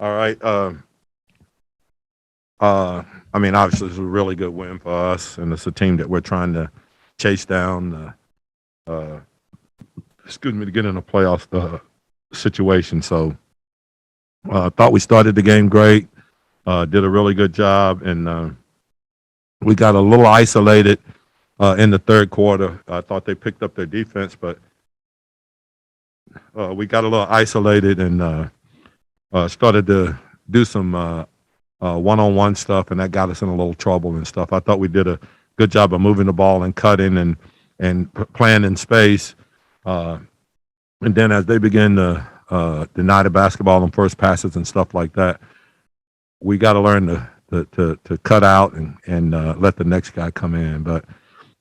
All right. I mean, obviously, it's a really good win for us, and it's a team that we're trying to chase down. Uh, excuse me, to get in a playoff situation. So, I thought we started the game great. Did a really good job, and we got a little isolated in the third quarter. I thought they picked up their defense, but we got a little isolated and started to do some one-on-one stuff, and that got us in a little trouble and stuff. I thought we did a good job of moving the ball and cutting and playing in space. Uh, and then as they begin to deny the basketball on first passes and stuff like that, we got to learn to cut out and let the next guy come in. But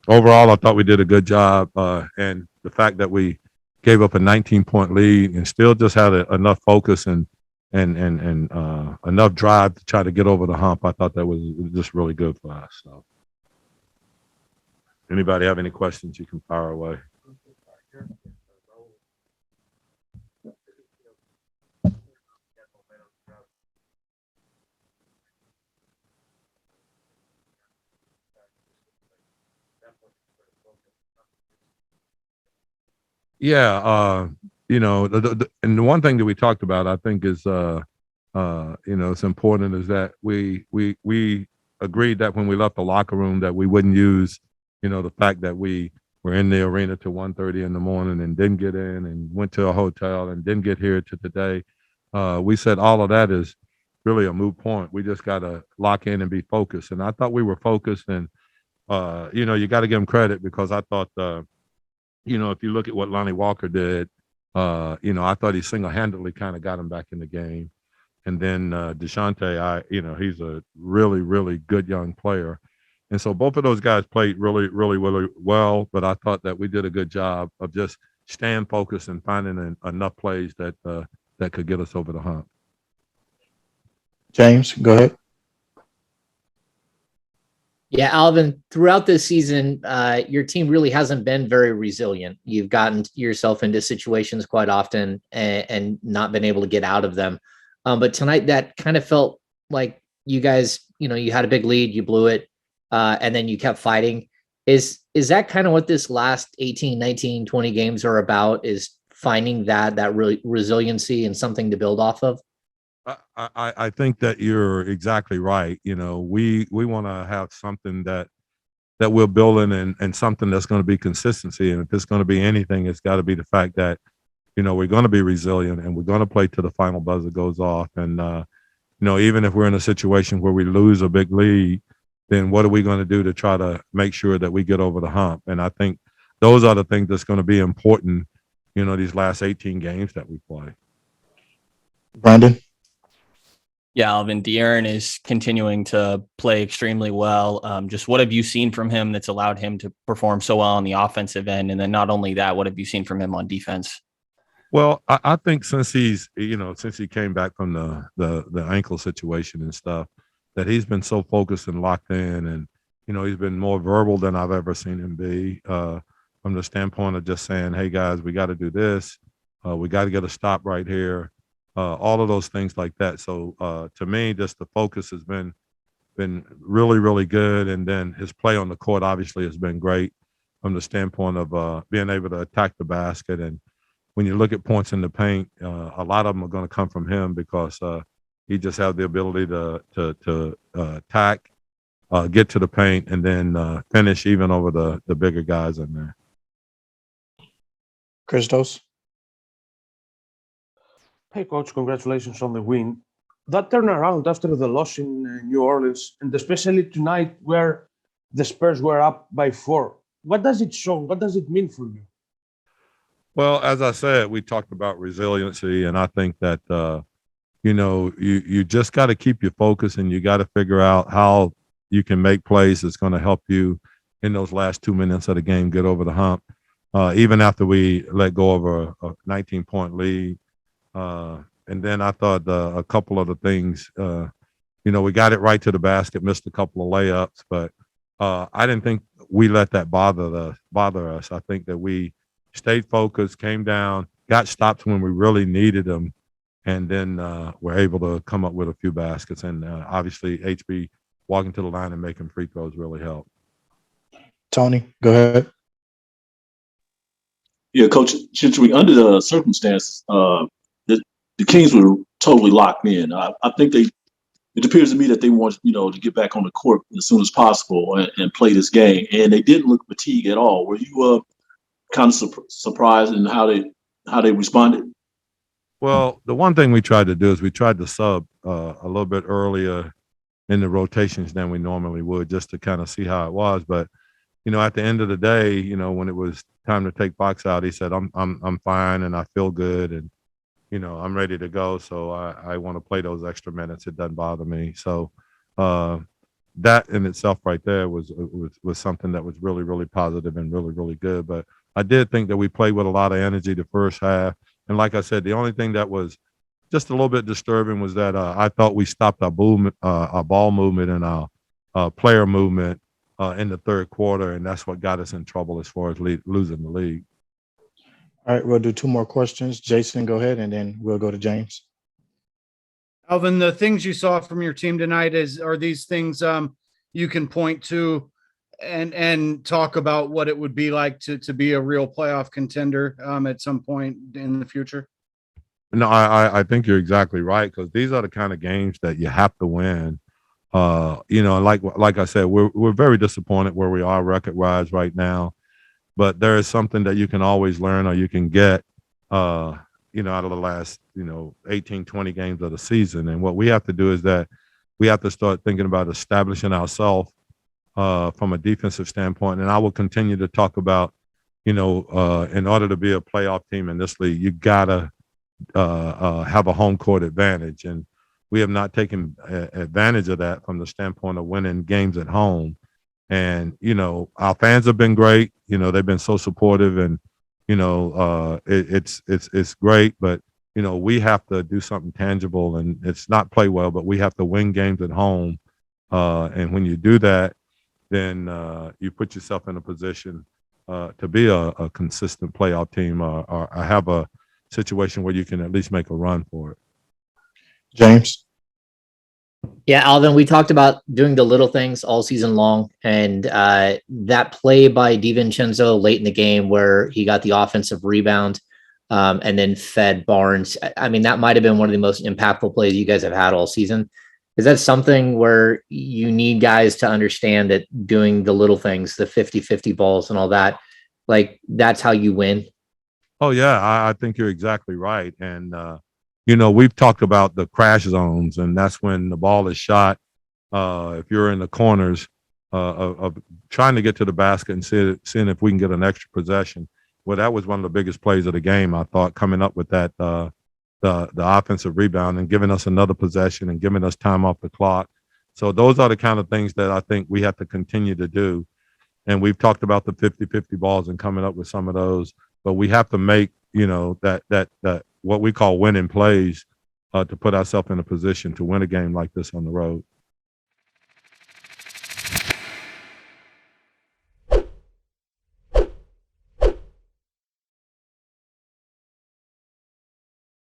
overall, I thought we did a good job, and the fact that we gave up a 19-point lead and still just had enough focus and enough drive to try to get over the hump. I thought that was just really good for us. So, anybody have any questions, you can fire away. Yeah, and the one thing that we talked about, I think, is it's important is that we agreed that when we left the locker room that we wouldn't use, the fact that we were in the arena till 1:30 in the morning and didn't get in and went to a hotel and didn't get here to today. We said all of that is really a moot point. We just got to lock in and be focused. And I thought we were focused, and you got to give them credit because I thought. If you look at what Lonnie Walker did, I thought he single-handedly kind of got him back in the game. And then Deshante, he's a really, really good young player. And so both of those guys played really, really, really well. But I thought that we did a good job of just staying focused and finding enough plays that could get us over the hump. James, go ahead. Yeah, Alvin, throughout this season, your team really hasn't been very resilient. You've gotten yourself into situations quite often and not been able to get out of them. But tonight, that kind of felt like you guys, you had a big lead, you blew it, and then you kept fighting. Is that kind of what this last 18, 19, 20 games are about, is finding that really resiliency and something to build off of? I think that you're exactly right. We want to have something that we're building and something that's going to be consistency. And if it's going to be anything, it's got to be the fact that, we're going to be resilient and we're going to play till the final buzzer goes off. And, even if we're in a situation where we lose a big lead, then what are we going to do to try to make sure that we get over the hump? And I think those are the things that's going to be important, these last 18 games that we play. Brandon? Yeah, Alvin, De'Aaron is continuing to play extremely well. Just what have you seen from him that's allowed him to perform so well on the offensive end? And then not only that, what have you seen from him on defense? Well, I think since he came back from the ankle situation and stuff, that he's been so focused and locked in, and he's been more verbal than I've ever seen him be. From the standpoint of just saying, "Hey guys, we got to do this. We got to get a stop right here." All of those things like that. So to me, just the focus has been really, really good, and then his play on the court obviously has been great from the standpoint of being able to attack the basket. And when you look at points in the paint, a lot of them are going to come from him because he just has the ability to attack, get to the paint, and then finish even over the bigger guys in there. Christos? Hey, coach, congratulations on the win. That turnaround after the loss in New Orleans, and especially tonight where the Spurs were up by 4, what does it show? What does it mean for you? Well, as I said, we talked about resiliency, and I think that you just got to keep your focus, and you got to figure out how you can make plays that's going to help you in those last 2 minutes of the game get over the hump. Even after we let go of a 19-point lead, and then I thought a couple of the things, we got it right to the basket, missed a couple of layups, but I didn't think we let that bother us. I think that we stayed focused, came down, got stops when we really needed them, and then we're able to come up with a few baskets. And obviously, HB walking to the line and making free throws really helped. Tony, go ahead. Yeah, Coach Gentry, under the circumstances, the Kings were totally locked in. I think it appears to me that they want, to get back on the court as soon as possible and play this game. And they didn't look fatigued at all. Were you kind of surprised in how they responded? Well, the one thing we tried to do is we tried to sub a little bit earlier in the rotations than we normally would, just to kind of see how it was. But at the end of the day, when it was time to take Box out, he said, "I'm fine and I feel good and I'm ready to go. So I want to play those extra minutes. It doesn't bother me." So that in itself right there was something that was really, really positive and really, really good. But I did think that we played with a lot of energy the first half. And like I said, the only thing that was just a little bit disturbing was that I thought we stopped our ball movement and our player movement in the third quarter, and that's what got us in trouble as far as losing the league. All right, we'll do 2 more questions. Jason, go ahead, and then we'll go to James. Alvin, the things you saw from your team tonight are these things you can point to and talk about what it would be like to be a real playoff contender at some point in the future? No, I think you're exactly right, because these are the kind of games that you have to win. Like I said, we're very disappointed where we are record-wise right now, but there is something that you can always learn or you can get, out of the last, 18, 20 games of the season. And what we have to do is that we have to start thinking about establishing ourselves from a defensive standpoint. And I will continue to talk about, in order to be a playoff team in this league, you gotta have a home court advantage, and we have not taken advantage of that from the standpoint of winning games at home. And our fans have been great. They've been so supportive, and it's great. But we have to do something tangible, and it's not play well, but we have to win games at home. And when you do that, then you put yourself in a position to be a consistent playoff team, or have a situation where you can at least make a run for it. James? Yeah, Alvin, we talked about doing the little things all season long, and that play by DiVincenzo late in the game where he got the offensive rebound and then fed Barnes. I mean, that might have been one of the most impactful plays you guys have had all season. Is that something where you need guys to understand that doing the little things, the 50-50 balls and all that, like that's how you win? Oh, yeah, I think you're exactly right. And, we've talked about the crash zones, and that's when the ball is shot. If you're in the corners of trying to get to the basket and seeing if we can get an extra possession. Well, that was one of the biggest plays of the game, I thought, coming up with that, the offensive rebound and giving us another possession and giving us time off the clock. So those are the kind of things that I think we have to continue to do. And we've talked about the 50-50 balls and coming up with some of those, but we have to make, that what we call winning plays to put ourselves in a position to win a game like this on the road.